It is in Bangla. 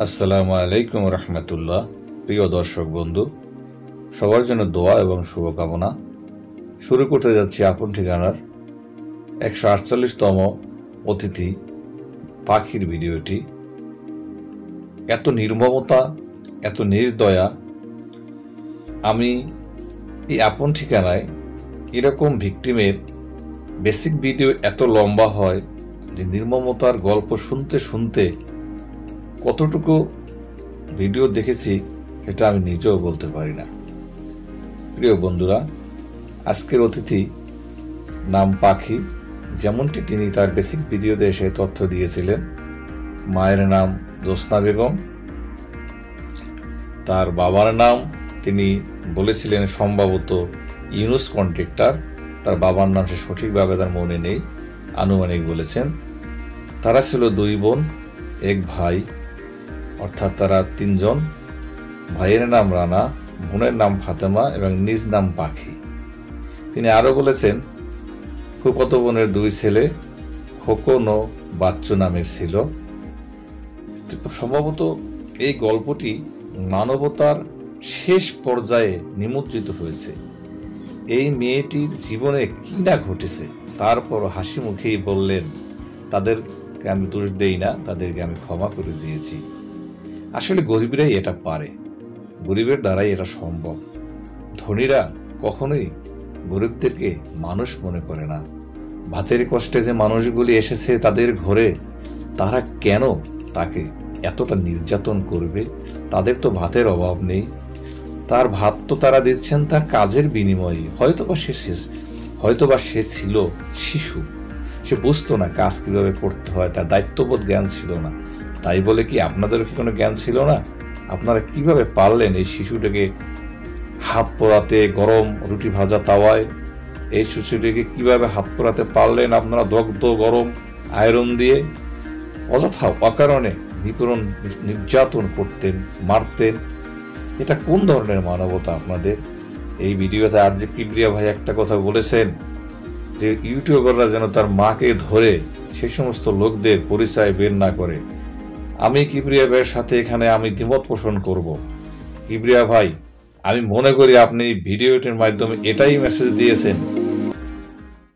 আসসালামু আলাইকুম রহমতুল্লাহ। প্রিয় দর্শক বন্ধু, সবার জন্য দোয়া এবং শুভকামনা। শুরু করতে যাচ্ছি আপন ঠিকানার 148তম অতিথি পাখির ভিডিওটি। এত নির্মমতা, এত নির্দয়া, আমি এই আপন ঠিকানায় এরকম ভিকটিমের বেসিক ভিডিও এত লম্বা হয় যে নির্মমতার গল্প শুনতে শুনতে কতটুকু ভিডিও দেখেছি সেটা আমি নিজেও বলতে পারি না। প্রিয় বন্ধুরা, আজকের অতিথি নাম পাখি। যেমনটি তিনি তার বেসিক ভিডিওতে এসে তথ্য দিয়েছিলেন, মায়ের নাম জোসনা বেগম, তার বাবার নাম তিনি বলেছিলেন সম্ভবত ইউনুস কন্ট্রাক্টর। তার বাবার নাম সে সঠিকভাবে তার মনে নেই, আনুমানিক বলেছেন। তারা ছিল 2 বোন, 1 ভাই, অর্থাৎ তারা 3 জন। ভাইয়ের নাম রানা, বোনের নাম ফাতেমা এবং নিজ নাম পাখি। তিনি আরও বলেছেন ফুফাতো বোনের 2 ছেলে, খোকন ও বাচ্চু নামের ছিল। সম্ভবত এই গল্পটি মানবতার শেষ পর্যায়ে নিমজ্জিত হয়েছে। এই মেয়েটির জীবনে কি না ঘটেছে, তারপর হাসি মুখেই বললেন তাদেরকে আমি দোষ দেই না, তাদেরকে আমি ক্ষমা করে দিয়েছি। আসলে গরিবরাই এটা পারে, গরিবের দ্বারাই এটা সম্ভব। ধনীরা কখনোই গরিবদেরকে মানুষ মনে করে না। ভাতের কষ্টে যে মানুষগুলি এসেছে তাদের ঘরে, তারা কেন তাকে এতটা নির্যাতন করবে? তাদের তো ভাতের অভাব নেই। তার ভাত তো তারা দিচ্ছেন তার কাজের বিনিময়ে। হয়তোবা সে ছিল শিশু, সে বুঝতো না কাজ কিভাবে করতে হয়, তার দায়িত্ববোধ জ্ঞান ছিল না। তাই বলে কি আপনাদের কি কোনো জ্ঞান ছিল না? আপনারা কিভাবে পারলেন এই শিশুটাকে হাত পোড়াতে, গরম রুটি ভাজা তাওয়ায় এই শিশুটিকে কিভাবে হাত পোড়াতে পারলেন আপনারা? দগ্ধ গরম আয়রন দিয়ে অযথা অকারণে নিপীড়ন নির্যাতন করতেন, মারতেন। এটা কোন ধরনের মানবতা আপনাদের? এই ভিডিওতে আর যে কিবরিয়া ভাই একটা কথা বলেছেন যে ইউটিউবাররা যেন তার মাকে ধরে সেই সমস্ত লোকদের পরিচয় বের না করে। আমি কিবরিয়া ভাইয়ের সাথে এখানে আমি দ্বিমত পোষণ করব। কিবরিয়া ভাই, আমি মনে করি আপনি ভিডিওটির মাধ্যমে এটাই মেসেজ দিয়েছেন